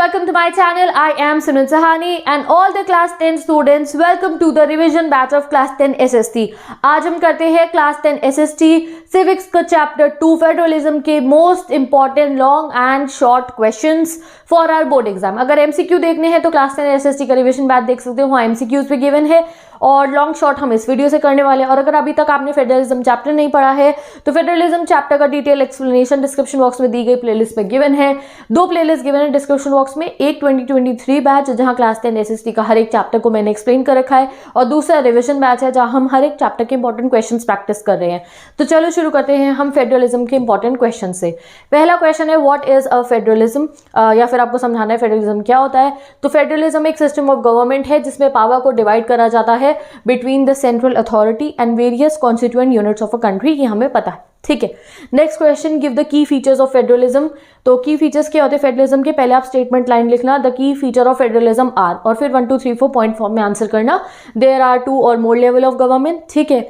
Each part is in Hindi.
welcome to my channel. I am Sunil Sahani and all the class 10 students welcome to the revision batch of class 10 SST. आज हम करते हैं class 10 SST civics का chapter 2 फेडरलिज्म के most important long and short questions for our board exam. अगर MCQ देखने हैं तो class 10 SST का revision batch देख सकते हो, वहाँ MCQs भी given है और लॉन्ग शॉर्ट हम इस वीडियो से करने वाले हैं। और अगर अभी तक आपने फेडरलिज्म चैप्टर नहीं पढ़ा है तो फेडरलिज्म चैप्टर का डिटेल एक्सप्लेनेशन डिस्क्रिप्शन बॉक्स में दी गई प्लेलिस्ट में गिवन है। दो प्लेलिस्ट गिवन है डिस्क्रिप्शन बॉक्स में, एक 2023 बैच जहां क्लास 10 एसएसटी का हर एक चैप्टर को मैंने एक्सप्लेन कर रखा है और दूसरा रिविजन बैच है जहां हम हर एक चैप्टर के इंपॉर्टेंट क्वेश्चन प्रैक्टिस कर रहे हैं। तो चलो शुरू करते हैं हम फेडरलिज्म के इंपॉर्टेंट क्वेश्चन से। पहला क्वेश्चन है व्हाट इज अ फेडरलिज्म, या फिर आपको समझाना है फेडरलिज्म क्या होता है। तो फेडरलिज्म एक सिस्टम ऑफ गवर्नमेंट है जिसमें पावर को डिवाइड करा जाता है between the central authority and various constituent units of a country, ये हमें पता है, ठीक है। Next question, give the key features of federalism. तो की फीचर्स क्या होते हैं फेडरलिज्म के, पहले आप स्टेटमेंट लाइन लिखना, the key feature of federalism are, और फिर 1 2 3 4 पॉइंट फॉर्म में आंसर करना। देयर आर 2 और मोर लेवल ऑफ गवर्नमेंट, ठीक है।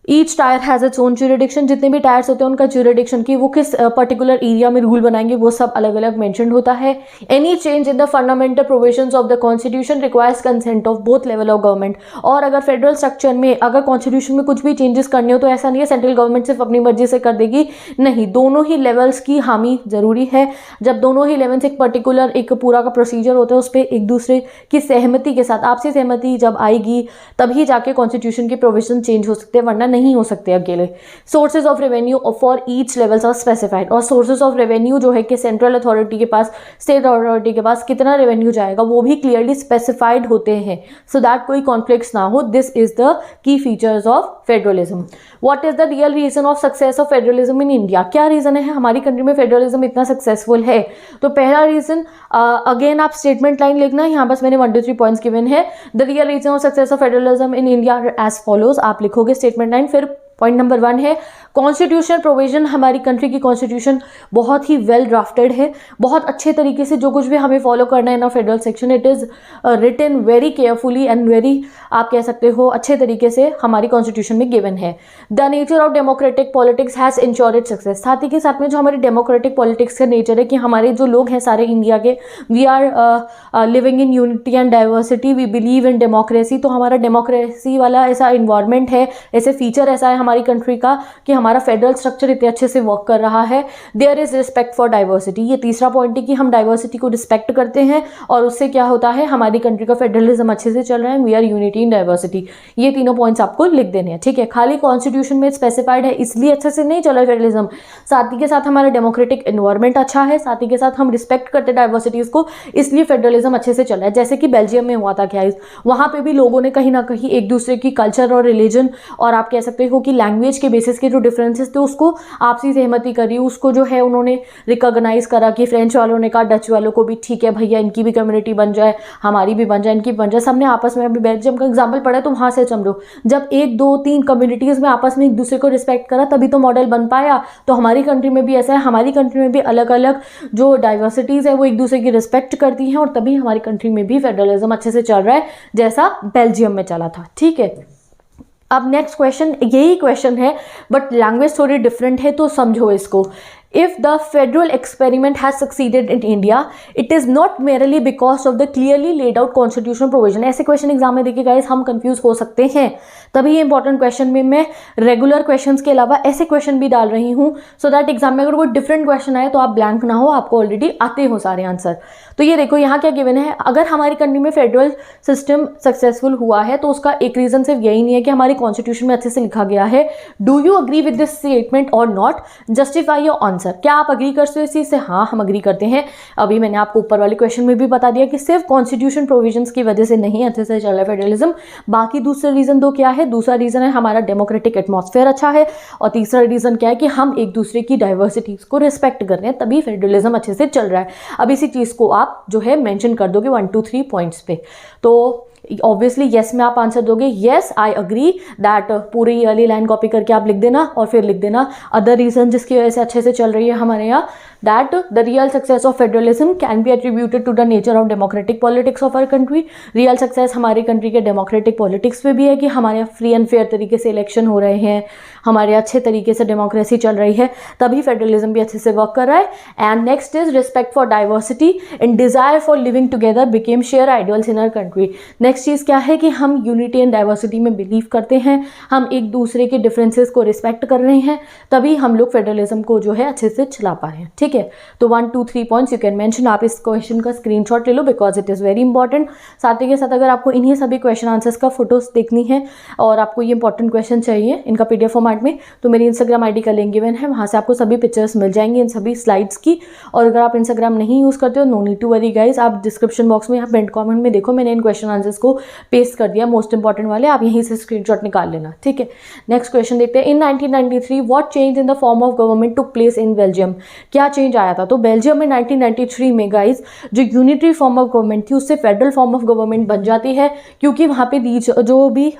Each tier has its own jurisdiction, जितने भी टायर्स होते हैं उनका ज्यूरिडिक्शन की वो किस पर्टिकुलर एरिया में रूल बनाएंगे वो सब अलग अलग मेंशन होता है। Any change in the fundamental provisions of the constitution requires consent of both level of government. और अगर फेडरल स्ट्रक्चर में अगर कॉन्स्टिट्यूशन में कुछ भी चेंजेस करने हो तो ऐसा नहीं है सेंट्रल गवर्नमेंट सिर्फ अपनी मर्जी से कर देगी, नहीं, दोनों ही लेवल्स की हामी जरूरी है। जब दोनों ही लेवल्स एक पर्टिकुलर एक पूरा का प्रोसीजर होता है उस पर एक दूसरे की सहमति के साथ आपसी सहमति जब आएगी तभी जाके कॉन्स्टिट्यूशन के प्रोविजन चेंज हो सकते हैं, वरना नहीं हो सकते अकेले। Sources of revenue for each levels are specified, और सोर्सेज ऑफ रेवेन्यू जो है कि सेंट्रल अथॉरिटी के पास स्टेट अथॉरिटी के पास कितना रेवेन्यू जाएगा वो भी क्लियरली स्पेसिफाइड होते हैं सो दैट कोई कॉन्फ्लिक्ट्स ना हो। This is the key features of federalism. What is the real reason of success of federalism in India, क्या रीजन है हमारी कंट्री में फेडरलिज्म इतना सक्सेसफुल है। तो पहला रीजन, अगेन आप स्टेटमेंट लाइन लिखना, यहाँ बस मैंने 1 2 3 पॉइंट्स गिवन है। The real reason of success of federalism in India as follows, आप लिखोगे स्टेटमेंट लाइन। फिर पॉइंट नंबर 1 है कॉन्स्टिट्यूशनल प्रोविजन, हमारी कंट्री की कॉन्स्टिट्यूशन बहुत ही वेल ड्राफ्टेड है, बहुत अच्छे तरीके से जो कुछ भी हमें फॉलो करना है ना federal section, it is written very carefully and very, आप कह सकते हो अच्छे तरीके से हमारी कॉन्स्टिट्यूशन में गिवन है। The nature of democratic politics has insured success, साथ ही के साथ में जो हमारी डेमोक्रेटिक पॉलिटिक्स का नेचर है कि हमारे जो लोग हैं सारे इंडिया के, we are living in unity and diversity, we believe in democracy. तो हमारा डेमोक्रेसी वाला ऐसा इन्वायरमेंट है, ऐसे फीचर ऐसा है हमारी कंट्री का कि हमारा फेडरल स्ट्रक्चर इतने अच्छे से वर्क कर रहा है। There is respect for diversity, ये तीसरा पॉइंट है कि हम डाइवर्सिटी को रिस्पेक्ट करते हैं और उससे क्या होता है हमारी कंट्री का फेडरलिज्म अच्छे से चल रहा है, we are unity in diversity. ये तीनों पॉइंट्स आपको लिख देने हैं, ठीक है। खाली कॉन्स्टिट्यूशन में स्पेसिफाइड है इसलिए अच्छे से नहीं चला फेडरलिज्म, साथ ही के साथ हमारा डेमोक्रेटिक एनवायरमेंट अच्छा है, साथ ही के साथ हम रिस्पेक्ट करते डाइवर्सिटीज को, इसलिए फेडरलिज्म अच्छे से चल रहा है। जैसे कि बेल्जियम में हुआ था क्या, वहाँ पे भी लोगों ने कहीं ना कहीं एक दूसरे की कल्चर और रिलीजन और आप कह सकते हो कि लैंग्वेज के बेसिस के जो डिफरेंसेस थे उसको आपसी सहमति करी, उसको जो है उन्होंने रिकॉग्नाइज करा कि फ्रेंच वालों ने कहा डच वालों को भी ठीक है भैया इनकी भी कम्युनिटी बन जाए, हमारी भी बन जाए, इनकी बन जाए, सबने आपस में। अभी बेल्जियम का एग्जाम्पल पढ़ा तो वहाँ से समझो, जब 1 2 3 कम्युनिटीज़ में आपस में एक दूसरे को रिस्पेक्ट करा तभी तो मॉडल बन पाया। तो हमारी कंट्री में भी ऐसा है, हमारी कंट्री में भी अलग अलग जो डाइवर्सिटीज़ है वो एक दूसरे की रिस्पेक्ट करती हैं और तभी हमारी कंट्री में भी फेडरलिज्म अच्छे से चल रहा है जैसा बेल्जियम में चला था, ठीक है। अब नेक्स्ट क्वेश्चन, यही क्वेश्चन है बट लैंग्वेज थोड़ी डिफरेंट है तो समझो इसको। If the federal experiment has succeeded in India, it is not merely because of the clearly laid out constitutional provision। ऐसे क्वेश्चन एग्जाम में देखिए गाइस हम कंफ्यूज हो सकते हैं, तभी ये इंपॉर्टेंट क्वेश्चन में मैं रेगुलर क्वेश्चंस के अलावा ऐसे क्वेश्चन भी डाल रही हूँ सो दैट एग्जाम में अगर कोई डिफरेंट क्वेश्चन आए तो आप ब्लैंक ना हो, आपको ऑलरेडी आते हो सारे आंसर। तो ये देखो यहाँ क्या गिवन है, अगर हमारी कंट्री में फेडरल सिस्टम सक्सेसफुल हुआ है तो उसका एक रीजन सिर्फ यही नहीं है कि हमारी कॉन्स्टिट्यूशन में अच्छे से लिखा गया है। Do you agree with this statement और नॉट, जस्टिफाई योर आंसर। क्या आप अग्री करते हो इस चीज से, हाँ हम अग्री करते हैं। अभी मैंने आपको ऊपर वाले क्वेश्चन में भी बता दिया कि सिर्फ कॉन्स्टिट्यूशन प्रोविजंस की वजह से नहीं अच्छे से चल रहा है फेडरलिज्म, बाकी दूसरा रीजन दो क्या है, दूसरा रीजन है हमारा डेमोक्रेटिक एटमॉस्फेयर अच्छा है और तीसरा रीजन क्या है कि हम एक दूसरे की डाइवर्सिटीज को रिस्पेक्ट कर रहे हैं, तभी फेडरलिज्म अच्छे से चल रहा है। अब इसी चीज को आप जो है मेंशन कर दोगे 1 2 3 पॉइंट्स पे। तो ऑब्वियसली येस में आप आंसर दोगे, येस आई अग्री दैट, पूरी ये वाली लाइन कॉपी करके आप लिख देना और फिर लिख देना अदर रीजन जिसकी वजह से अच्छे से चल रही है हमारे यहाँ, that the real success of federalism can be attributed to the nature of democratic politics of our country। Real success हमारी कंट्री के डेमोक्रेटिक पॉलिटिक्स पे भी है कि हमारे यहाँ फ्री एंड फेयर तरीके से इलेक्शन हो रहे हैं, हमारे अच्छे तरीके से डेमोक्रेसी चल रही है, तभी फेडरलिज्म भी अच्छे से वर्क कर रहा है। And next is respect for diversity and desire for living together became share ideals in our country. Next चीज़ क्या है कि हम यूनिटी एंड डाइवर्सिटी में बिलीव करते हैं, हम एक दूसरे के डिफरेंसेस को रिस्पेक्ट कर रहे हैं, तभी हम लोग फेडरलिज्म को जो है अच्छे से चला पा रहे हैं। ठीक है, तो 1 2 3 पॉइंट्स यू कैन मेंशन। आप इस क्वेश्चन का स्क्रीनशॉट ले लो because it is very important. साथ ही के साथ अगर आपको इन्हीं सभी क्वेश्चन आंसर्स का फोटोज देखनी है और आपको ये इंपॉर्टेंट क्वेश्चन चाहिए इनका PDF फॉर्मेट में, तो मेरी इंस्टाग्राम ID का लिंक गिवन है, वहाँ से आपको सभी पिक्चर्स मिल जाएंगी इन सभी स्लाइड्स की। और अगर आप इंस्टाग्राम नहीं यूज़ करते हो, no need to worry guys, आप डिस्क्रिप्शन बॉक्स में यहाँ पिन कमेंट में देखो, मैंने इन क्वेश्चन आंसर्स को पेस्ट कर दिया, मोस्ट इंपॉर्टेंट वाले, आप यहीं से स्क्रीनशॉट निकाल लेना। ठीक है, नेक्स्ट क्वेश्चन देखते हैं। इन 1993 what change in the form of government took place in Belgium. क्या चेंज आया था? तो बेल्जियम में 1993 में गाइज जो यूनिटरी फॉर्म ऑफ गवर्नमेंट थी उससे फेडरल फॉर्म ऑफ गवर्नमेंट बन जाती है, क्योंकि वहाँ पे जो भी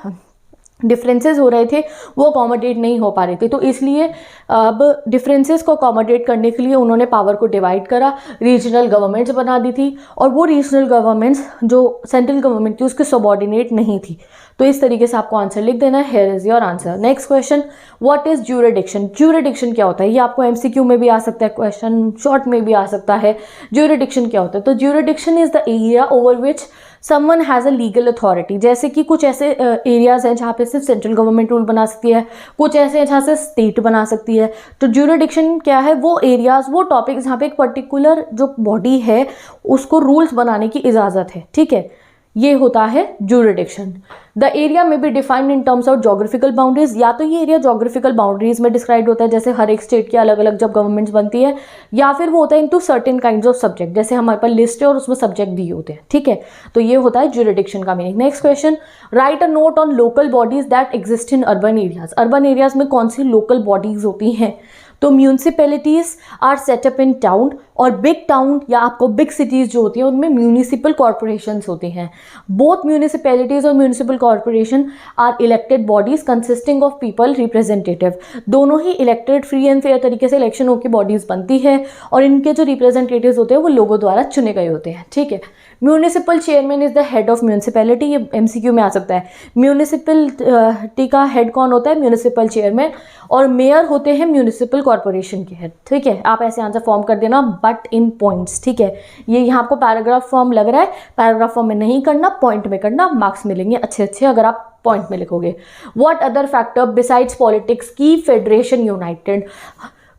डिफरेंसेस हो रहे थे वो अकोमोडेट नहीं हो पा रहे थे, तो इसलिए अब डिफरेंसेस को अकोमोडेट करने के लिए उन्होंने पावर को डिवाइड करा, रीजनल गवर्नमेंट्स बना दी थी, और वो रीजनल गवर्नमेंट्स जो सेंट्रल गवर्नमेंट थी उसके सबऑर्डिनेट नहीं थी। तो इस तरीके से आपको आंसर लिख देना है। Here is your answer. Next question, what is jurisdiction. Jurisdiction क्या होता है? ये आपको MCQ में भी आ सकता है, क्वेश्चन शॉर्ट में भी आ सकता है। ज्यूरिडिक्शन क्या होता है? तो jurisdiction is the area over which someone has a legal authority. जैसे कि कुछ ऐसे एरियाज हैं जहाँ पे सिर्फ सेंट्रल गवर्नमेंट रूल बना सकती है, कुछ ऐसे हैं जहाँ से स्टेट बना सकती है। तो ज्यूरिडिक्शन क्या है? वो एरियाज, वो टॉपिक्स जहाँ पे एक पर्टिकुलर जो बॉडी है उसको रूल्स बनाने की इजाज़त है। ठीक है, ये होता है ज्यूरिडिक्शन। द एरिया में be defined in terms of geographical boundaries. या तो ये एरिया जोग्राफिकल बाउंड्रीज में डिस्क्राइब होता है, जैसे हर एक स्टेट की अलग अलग जब गवर्नमेंट्स बनती है, या फिर वो होता है into certain kinds of subject, जैसे हमारे पास लिस्ट है और उसमें सब्जेक्ट दिए होते हैं। ठीक है, तो ये होता है ज्यूरिडिक्शन का meaning. Next question, write a note on local bodies that exist in urban areas. Urban areas में कौन सी लोकल बॉडीज होती हैं? तो municipalities are set up in town, और बिग टाउन या आपको बिग सिटीज़ जो होती हैं उनमें म्यूनिसिपल कॉर्पोरेशंस होती हैं। बोथ म्यूनिसिपैलिटीज और municipal corporation are elected bodies consisting of people representative. दोनों ही इलेक्टेड फ्री एंड फेयर तरीके से इलेक्शन होकर बॉडीज बनती है, और इनके जो रिप्रेजेंटेटिव्स होते हैं वो लोगों द्वारा चुने गए होते हैं। ठीक है, municipal chairman is the head of municipality. ये MCQ में आ सकता है। म्यूनिसिपलिटी का हेड कौन होता है? Municipal chairman. और मेयर होते हैं म्यूनिसिपल कॉर्पोरेशन के हेड। ठीक है, आप ऐसे आंसर फॉर्म कर देना बट इन पॉइंट्स। ठीक है, ये यहाँ आपको पैराग्राफ फॉर्म लग रहा है, पैराग्राफ फॉर्म में नहीं करना, पॉइंट में करना, मार्क्स मिलेंगे अच्छे अच्छे अगर आप पॉइंट में लिखोगे। What other factor besides politics की फेडरेशन यूनाइटेड।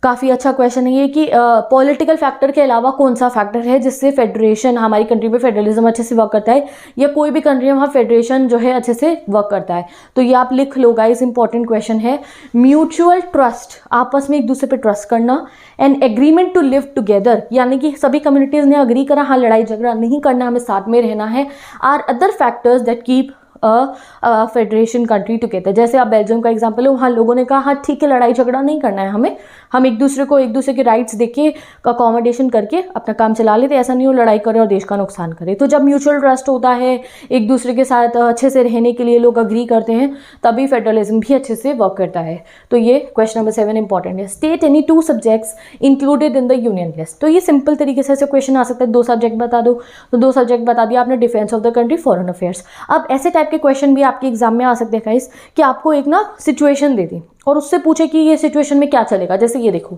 काफ़ी अच्छा क्वेश्चन है ये कि पॉलिटिकल फैक्टर के अलावा कौन सा फैक्टर है जिससे फेडरेशन, हमारी कंट्री में फेडरलिज्म अच्छे से वर्क करता है, या कोई भी कंट्री में वहाँ फेडरेशन जो है अच्छे से वर्क करता है। तो ये आप लिख लो गाइस, इंपॉर्टेंट क्वेश्चन है। म्यूचुअल ट्रस्ट, आपस में एक दूसरे पे ट्रस्ट करना, and agreement to live together, यानी कि सभी कम्युनिटीज़ ने अग्री करा हाँ लड़ाई झगड़ा नहीं करना, हमें साथ में रहना है, are other factors that keep federation country together. जैसे आप बेल्जियम का एग्जांपल है, वहाँ लोगों ने कहा हाँ ठीक है लड़ाई झगड़ा नहीं करना है हमें, हम एक दूसरे के राइट्स देके अकोमोडेशन करके अपना काम चला लेते, ऐसा नहीं हो लड़ाई करे और देश का नुकसान करे। तो जब म्यूचुअल ट्रस्ट होता है, एक दूसरे के साथ अच्छे से रहने के लिए लोग अग्री करते हैं, तभी फेडरलिज्म भी अच्छे से वर्क करता है। तो ये क्वेश्चन नंबर 7 इंपॉर्टेंट है। State any 2 subjects included in the union list. तो ये सिंपल तरीके से ऐसे क्वेश्चन आ सकता है, 2 सब्जेक्ट बता दो, तो 2 सब्जेक्ट बता दिया आपने, defence of the country, foreign affairs. अब ऐसे टाइप के क्वेश्चन भी आपके एग्जाम में आ सकते हैं गाइस कि आपको एक ना सिचुएशन दे दी और उससे पूछे कि ये सिचुएशन में क्या चलेगा। जैसे ये देखो,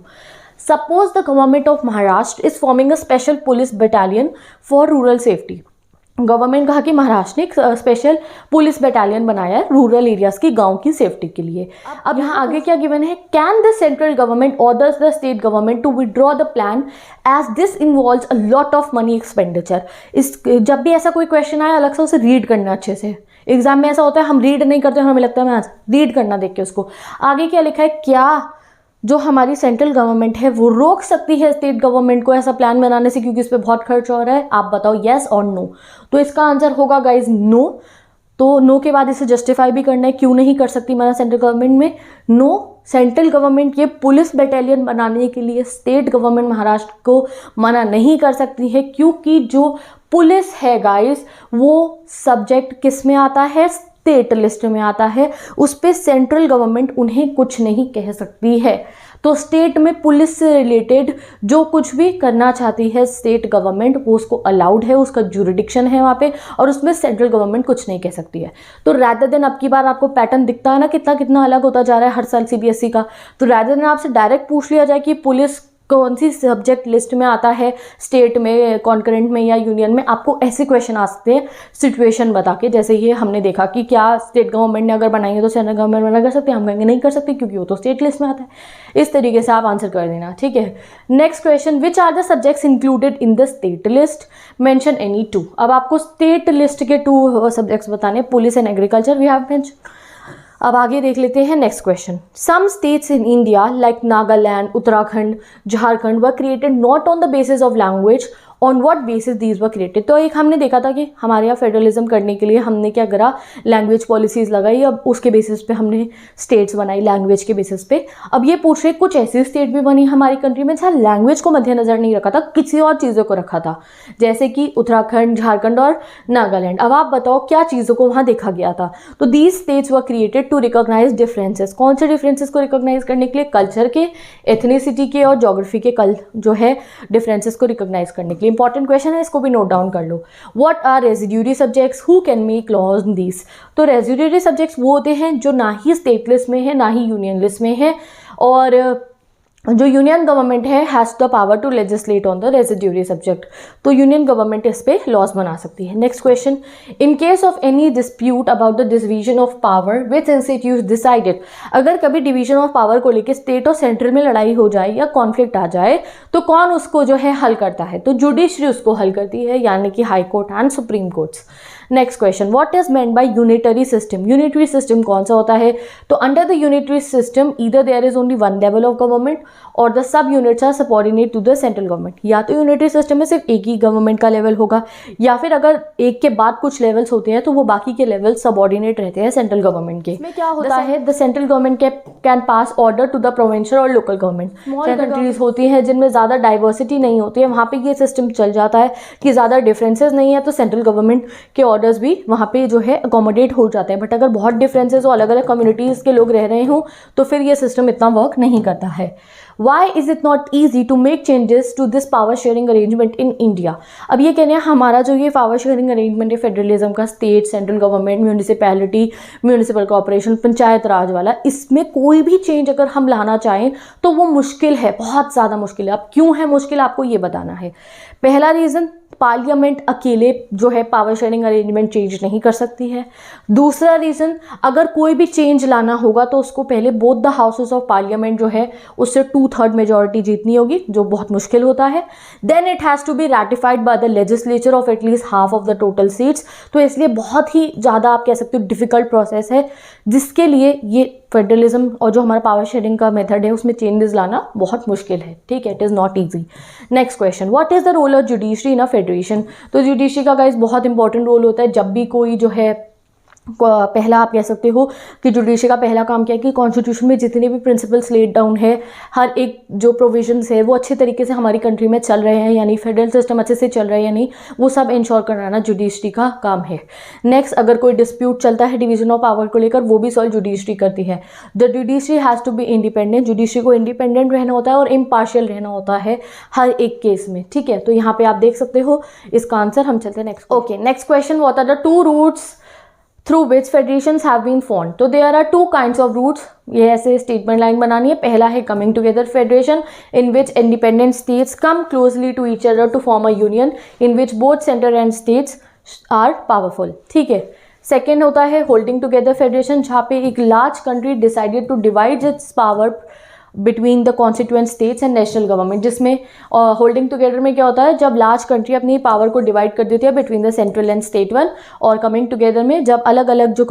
suppose the government of Maharashtra is forming a special police battalion for rural safety. Government कहा कि महाराष्ट्र ने एक स्पेशल पुलिस बटालियन बनाया है रूरल एरियाज की, गांव की सेफ्टी के लिए। अब यहाँ आगे क्या गिवन है, can the central government orders the state government to withdraw the plan as this involves a lot of money expenditure. इस जब भी ऐसा कोई क्वेश्चन आए अलग से उसे रीड करना अच्छे से। एग्जाम में ऐसा होता है हम रीड नहीं करते, हमें लगता है मैं आज रीड करना देख के उसको। आगे क्या लिखा है, क्या जो हमारी सेंट्रल गवर्नमेंट है वो रोक सकती है स्टेट गवर्नमेंट को ऐसा प्लान बनाने से, क्योंकि इस पर बहुत खर्च हो रहा है। आप बताओ येस और नो। तो इसका आंसर होगा गाइज नो। तो नो के बाद इसे जस्टिफाई भी करना है, क्यों नहीं कर सकती मना सेंट्रल गवर्नमेंट में। नो, सेंट्रल गवर्नमेंट ये पुलिस बटालियन बनाने के लिए स्टेट गवर्नमेंट महाराष्ट्र को मना नहीं कर सकती है, क्योंकि जो पुलिस है गाइस वो सब्जेक्ट किस में आता है, स्टेट लिस्ट में आता है, उस पर सेंट्रल गवर्नमेंट उन्हें कुछ नहीं कह सकती है। तो स्टेट में पुलिस से रिलेटेड जो कुछ भी करना चाहती है स्टेट गवर्नमेंट वो उसको अलाउड है, उसका जुरिडिक्शन है वहाँ पे, और उसमें सेंट्रल गवर्नमेंट कुछ नहीं कह सकती है। तो रैदर देन अब की बार आपको पैटर्न दिखता है ना कितना कितना अलग होता जा रहा है हर साल सीबीएसई का, तो रैदर देन आपसे डायरेक्ट पूछ लिया जाए कि पुलिस कौन सी सब्जेक्ट लिस्ट में आता है, स्टेट में, कॉन्करेंट में या यूनियन में, आपको ऐसे क्वेश्चन आ सकते हैं सिचुएशन बता के। जैसे ये हमने देखा कि क्या स्टेट गवर्नमेंट ने अगर बनाई है तो सेंट्रल गवर्नमेंट मना कर सकते हैं, हम कहेंगे नहीं कर सकते क्योंकि वो तो स्टेट लिस्ट में आता है। इस तरीके से आप आंसर कर देना, ठीक है। Next question, which are the subjects included in the state list, mention any two. अब आपको स्टेट लिस्ट के 2 सब्जेक्ट्स बताने, police and agriculture we have mention. अब आगे देख लेते हैं next question, some states in India like Nagaland, Uttarakhand, Jharkhand were created not on the basis of language, on what basis these were created. तो एक हमने देखा था कि हमारे यहाँ फेडरलिज्म करने के लिए हमने क्या करा, लैंग्वेज पॉलिसीज़ लगाई, अब उसके बेसिस पे हमने स्टेट्स बनाई लैंग्वेज के बेसिस पे। अब ये पूछ रहे कुछ ऐसी स्टेट भी बनी हमारी कंट्री में जहाँ लैंग्वेज को मद्देनजर नहीं रखा था, किसी और चीज़ों को रखा था, जैसे कि उत्तराखंड, झारखंड और नागालैंड। अब आप बताओ क्या चीज़ों को वहाँ देखा गया था। तो these states were created to recognise differences. कौन से डिफरेंसेस को रिकॉग्नाइज करने के लिए, कल्चर के, एथनिसिटी के और ज्योग्राफी के जो है डिफरेंसेस को रिकॉग्नाइज करने के लिए। इंपॉर्टेंट क्वेश्चन है, इसको भी नोट डाउन कर लो। What are residuary subjects, who can make laws in this. तो रेजिड्यूरी सब्जेक्ट्स वो होते हैं जो ना ही स्टेट लिस्ट में है ना ही यूनियन लिस्ट में है, और जो यूनियन गवर्नमेंट है has the power to legislate on the residuary subject. तो यूनियन गवर्नमेंट इस पे लॉज बना सकती है। Next question, in case of any dispute about the division of power which institute decided. अगर कभी डिवीजन ऑफ पावर को लेकर स्टेट और सेंट्रल में लड़ाई हो जाए या कॉन्फ्लिक्ट आ जाए तो कौन उसको जो है हल करता है, तो जुडिशरी उसको हल करती है, यानी कि high court and supreme courts. Next question, what is meant by unitary system. Unitary system कौन सा होता है, तो under the unitary system either there is only one level of government और the sub units are subordinate to the central government. या तो यूनिटरी सिस्टम में सिर्फ एक ही गवर्नमेंट का लेवल होगा, या फिर अगर एक के बाद कुछ लेवल्स होते हैं तो वो बाकी के लेवल सबऑर्डिनेट रहते हैं सेंट्रल गवर्नमेंट के। इसमें क्या होता है, the central government can pass order to the provincial और लोकल गवर्नमेंट। स्मॉल कंट्रीज होती हैं जिनमें ज़्यादा डाइवर्सिटी नहीं होती है, वहाँ पे ये सिस्टम चल जाता है कि ज़्यादा डिफरेंसेस नहीं है तो सेंट्रल गवर्नमेंट के ऑर्डर्स भी वहाँ पे जो है अकोमोडेट हो जाते हैं। बट अगर बहुत डिफरेंसेस हो, अलग अलग कम्युनिटीज़ के लोग रह रहे हों, तो फिर ये सिस्टम इतना वर्क नहीं करता है। Why is it not easy to make changes to this power sharing arrangement in India? अब ये कहने हैं हमारा जो ये पावर शेयरिंग अरेंजमेंट है फेडरलिज्म का, state, central government, municipality, municipal corporation, panchayat raj वाला, इसमें कोई भी चेंज अगर हम लाना चाहें तो वो मुश्किल है, बहुत ज़्यादा मुश्किल है। अब क्यों है मुश्किल, आपको ये बताना है। पहला रीज़न, पार्लियामेंट अकेले जो है पावर शेयरिंग अरेंजमेंट चेंज नहीं कर सकती है। दूसरा रीज़न, अगर कोई भी चेंज लाना होगा तो उसको पहले both the houses of parliament जो है उससे 2/3 मेजॉरिटी जीतनी होगी, जो बहुत मुश्किल होता है। Then it has to be ratified by the legislature of at least half of the total seats. तो इसलिए बहुत ही ज़्यादा आप कह सकते हो डिफ़िकल्ट प्रोसेस है, जिसके लिए ये फेडरलिज्म और जो हमारा पावर शेयरिंग का मेथड है उसमें चेंजेस लाना बहुत मुश्किल है, ठीक है, it is not easy. Next question, what is the role of judiciary in a federation. तो जुडिशरी का गाइस बहुत इंपॉर्टेंट रोल होता है। जब भी कोई जो है पहला आप कह सकते हो कि जुडिशरी का पहला काम क्या है कि कॉन्स्टिट्यूशन में जितने भी प्रिंसिपल्स लेड डाउन है, हर एक जो प्रोविजंस है वो अच्छे तरीके से हमारी कंट्री में चल रहे हैं, यानी फेडरल सिस्टम अच्छे से चल रहा है या नहीं, वो सब इंश्योर कराना जुडिशरी का काम है। नेक्स्ट, अगर कोई डिस्प्यूट चलता है डिवीजन ऑफ पावर को लेकर, वो भी सॉल्व जुडिशरी करती है। The judiciary has to be independent. Judiciary को इंडिपेंडेंट रहना होता है और इम्पार्शियल रहना होता है हर एक केस में, ठीक है। तो यहाँ पे आप देख सकते हो इसका आंसर। हम चलते हैं next. Okay, next question, what are the 2 routes through which federations have been formed। तो there are 2 kinds of routes, ये ऐसे स्टेटमेंट लाइन बनानी है। पहला है coming together federation, in which independent states come closely to each other to form a union in which both center and states are powerful, ठीक है। सेकेंड होता है होल्डिंग टुगेदर फेडरेशन, जहाँ पे एक large country decided to divide its power between the constituent states and national government, जिसमें होल्डिंग टुगेदर में क्या होता है, जब लार्ज कंट्री अपनी पावर को डिवाइड कर देती है between the central and state one, और कमिंग टुगेदर में जब अलग अलग जो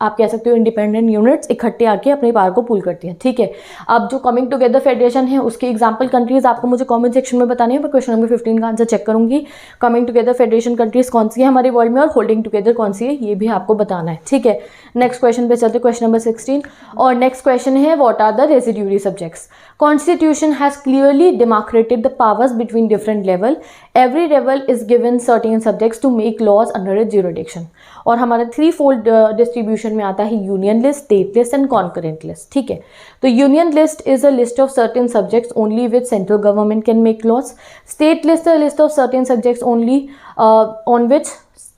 आप कह सकते हो इंडिपेंडेंट यूनिट्स इकट्ठे आके अपनी पावर को पूल करती हैं, ठीक है। अब जो कमिंग टुगेदर फेडरेशन है उसके एग्जाम्पल कंट्रीज आपको मुझे कमेंट सेक्शन में बतानी है, मैं क्वेश्चन नंबर 15 का आंसर चेक करूंगी। कमिंग टुगेदर फेडरेशन कंट्रीज कौन सी है हमारे वर्ल्ड में और होल्डिंग टुगेदर कौन सी है, ये भी आपको बताना है, ठीक है। नेक्स्ट क्वेश्चन पे चलते, क्वेश्चन नंबर 16, और नेक्स्ट क्वेश्चन है what are the residuary subjects. Constitution has clearly demarcated the powers between different level. Every level is given certain subjects to make laws under its jurisdiction. और हमारा थ्री फोल्ड डिस्ट्रीब्यूशन में आता है union list, state list and concurrent list, ठीक है। तो union list is a list of certain subjects only which central government can make laws. State list a list of certain subjects only on which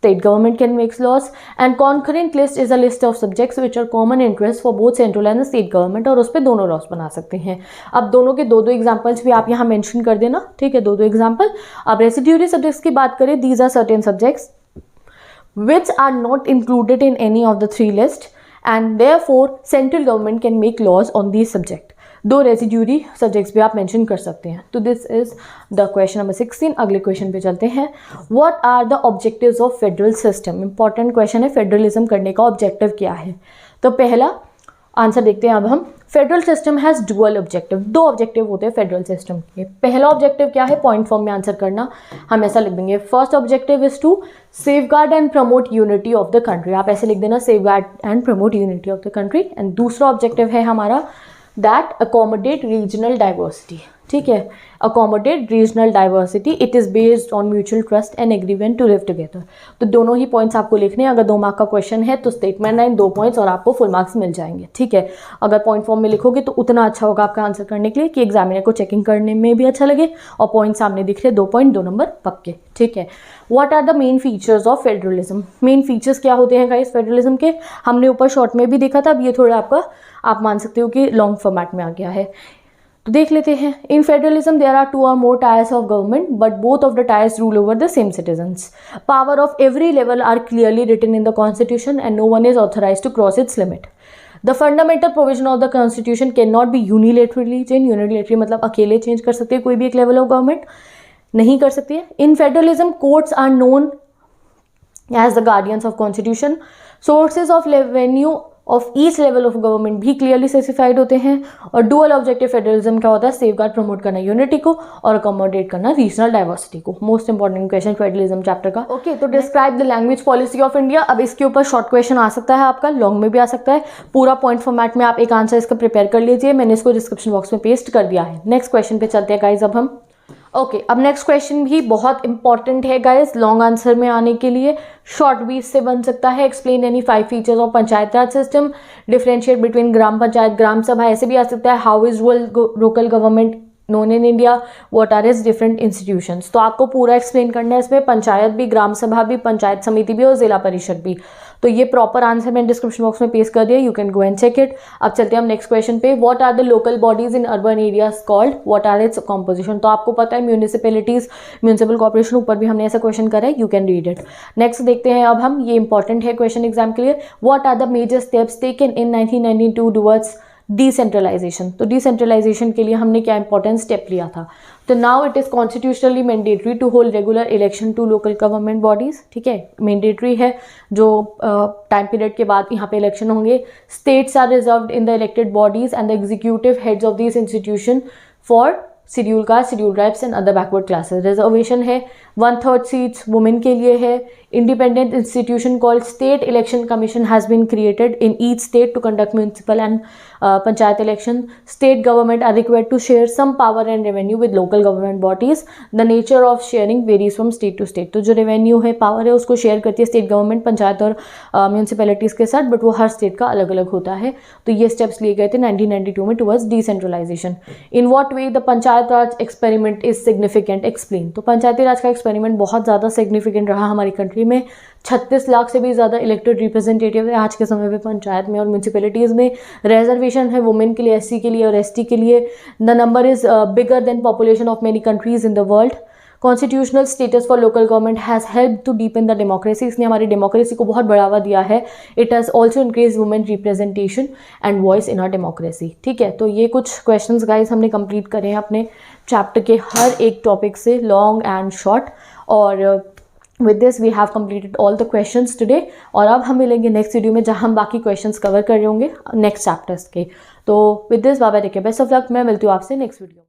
state government can make laws, and concurrent list is a list of subjects which are common interest for both central and the state government, और उस पर दोनों लॉस बना सकते हैं। अब दोनों के दो दो एग्जाम्पल्स भी आप यहाँ मेंशन कर देना, ठीक है, दो दो एग्जाम्पल। अब रेसिड्यूरी सब्जेक्ट्स की बात करें, these are certain subjects which are not included in any of the three lists and therefore central government can make laws on these subject। दो रेसिड्यूरी सब्जेक्ट्स भी आप मेंशन कर सकते हैं। तो this is the question number 16। अगले क्वेश्चन पे चलते हैं, what are the objectives of federal system. Important question है, फेडरलिज्म करने का ऑब्जेक्टिव क्या है। तो पहला आंसर देखते हैं अब हम, federal system has dual objective. दो ऑब्जेक्टिव होते हैं फेडरल सिस्टम के। पहला ऑब्जेक्टिव क्या है, पॉइंट फॉर्म में आंसर करना, हम ऐसा लिख देंगे, first objective is to safeguard and promote unity of the country. आप ऐसे लिख देना, safeguard and promote unity of the country. And दूसरा ऑब्जेक्टिव है हमारा दैट अकोमोडेट रीजनल डाइवर्सिटी, ठीक है, accommodate regional diversity, it is based on mutual trust and agreement to live together. तो दोनों ही पॉइंट्स आपको लिखने हैं। अगर 2 मार्क का क्वेश्चन है तो स्टेटमेंट लाइन 2 पॉइंट्स और आपको फुल मार्क्स मिल जाएंगे, ठीक है। अगर पॉइंट फॉर्म में लिखोगे तो उतना अच्छा होगा आपका आंसर करने के लिए कि एग्जामिनर को चेकिंग करने में भी अच्छा लगे और पॉइंट सामने दिख रहे, 2 पॉइंट 2 नंबर पक्के, ठीक है। What are the main features of federalism. Main features क्या होते हैं गाइस फेडरलिज्म के, हमने ऊपर शॉर्ट में भी देखा था, अब ये थोड़ा आपका आप मान सकते हो कि लॉन्ग फॉर्मेट में आ गया है, तो देख लेते हैं। In federalism there are 2 or more tiers of government, but both of the tiers rule over the same citizens. Power of every level are clearly written in the constitution and no one is authorized to cross its limit. The fundamental provision of the constitution cannot be unilaterally changed. Unilaterally मतलब अकेले चेंज कर सकते हैं कोई भी एक लेवल ऑफ गवर्नमेंट, नहीं कर सकती है। In federalism courts are known as the guardians of constitution. Sources of revenue of each level of government भी क्लियरली स्पेसिफाइड होते हैं। और डुअल ऑब्जेक्टिव फेडरलिज्म क्या होता है, सेफगार्ड प्रमोट करना यूनिटी को और अकोमोडेट करना रीजनल डाइवर्सिटी को। Most important question federalism chapter का। ओके, तो describe the language policy of India. अब इसके ऊपर शॉर्ट क्वेश्चन आ सकता है आपका, लॉन्ग में भी आ सकता है। पूरा पॉइंट फॉर्मेट में आप एक आंसर इसका प्रिपेयर कर लीजिए, मैंने इसको डिस्क्रिप्शन बॉक्स में पेस्ट कर दिया है। नेक्स्ट क्वेश्चन पे चलते हैं गाइज अब हम। ओके, अब नेक्स्ट क्वेश्चन भी बहुत इंपॉर्टेंट है गाइस लॉन्ग आंसर में आने के लिए, शॉर्ट भी इससे बन सकता है। Explain any 5 features of panchayat raj system, differentiate between gram panchayat gram sabha, ऐसे भी आ सकता है। How is local government known in India, what are is different institutions. तो आपको पूरा एक्सप्लेन करना है इसमें, पंचायत भी, ग्राम सभा भी, पंचायत समिति भी और जिला परिषद भी। तो ये प्रॉपर आंसर मैंने डिस्क्रिप्शन बॉक्स में पेस्ट कर दिया, you can go and check it. अब चलते हैं हम नेक्स्ट क्वेश्चन पे, what are the local bodies in urban areas called, what are its composition. तो आपको पता है म्यूनिसिपैलिटीज, म्यूनिसिपल कॉर्पोरेशन, ऊपर भी हमने ऐसा क्वेश्चन करा है, you can read it. Next देखते हैं अब हम, ये इंपॉर्टेंट है क्वेश्चन एग्जाम के लिए, what are the major steps taken in 1992 towards decentralisation. तो डिसेंट्रलाइजेशन के लिए हमने क्या इंपॉर्टेंट स्टेप लिया था। तो now it is constitutionally mandatory to hold regular election to local government bodies, ठीक है, मैंडेटरी है, जो टाइम पीरियड के बाद यहाँ पे इलेक्शन होंगे। States are reserved in the elected bodies and the executive heads of this institution for schedule caste, schedule tribes and other backward classes. Reservation है, 1/3 सीट्स वुमेन के लिए है। Independent institution called state election commission has been created in each state to conduct municipal and panchayat election. State government are required to share some power and revenue with local government bodies. The nature of sharing varies from state to state. तो जो रेवेन्यू है, पावर है, उसको शेयर करती है स्टेट गवर्नमेंट पंचायत और म्यूनिसिपैलिटीज़ के साथ, बट वो हर स्टेट का अलग अलग होता है। तो ये स्टेप्स लिए गए थे 1992 में towards decentralisation. In what way the panchayat raj experiment is significant, explain. तो पंचायती राज का एक्सपेरिमेंट बहुत ज़्यादा सिग्निफिकेंट रहा हमारी कंट्री में। 36 लाख से भी ज़्यादा इलेक्टेड रिप्रेजेंटेटिव है आज के समय में पंचायत में और म्यूनिसिपैलिटीज़ में। रिजर्वेशन है वुमेन के लिए, एससी के लिए और एसटी के लिए। The number is bigger than population of many countries in the world. Constitutional status for local government has help to deepen the democracy, इसने हमारी डेमोक्रेसी को बहुत बढ़ावा दिया है. It has also increase women representation and voice in our democracy. ठीक है, तो ये कुछ क्वेश्चंस गाइस हमने कंप्लीट करे हैं अपने चैप्टर के हर एक टॉपिक से, लॉन्ग एंड शॉर्ट. और with this we have completed all the questions today. और अब हम मिलेंगे नेक्स्ट वीडियो में जहां हम बाकी क्वेश्चंस कवर कर रहे होंगे नेक्स्ट चैप्टर्स के. तो with this bye bye, take care, best of luck. मैं मिलती हूँ आपसे नेक्स्ट वीडियो.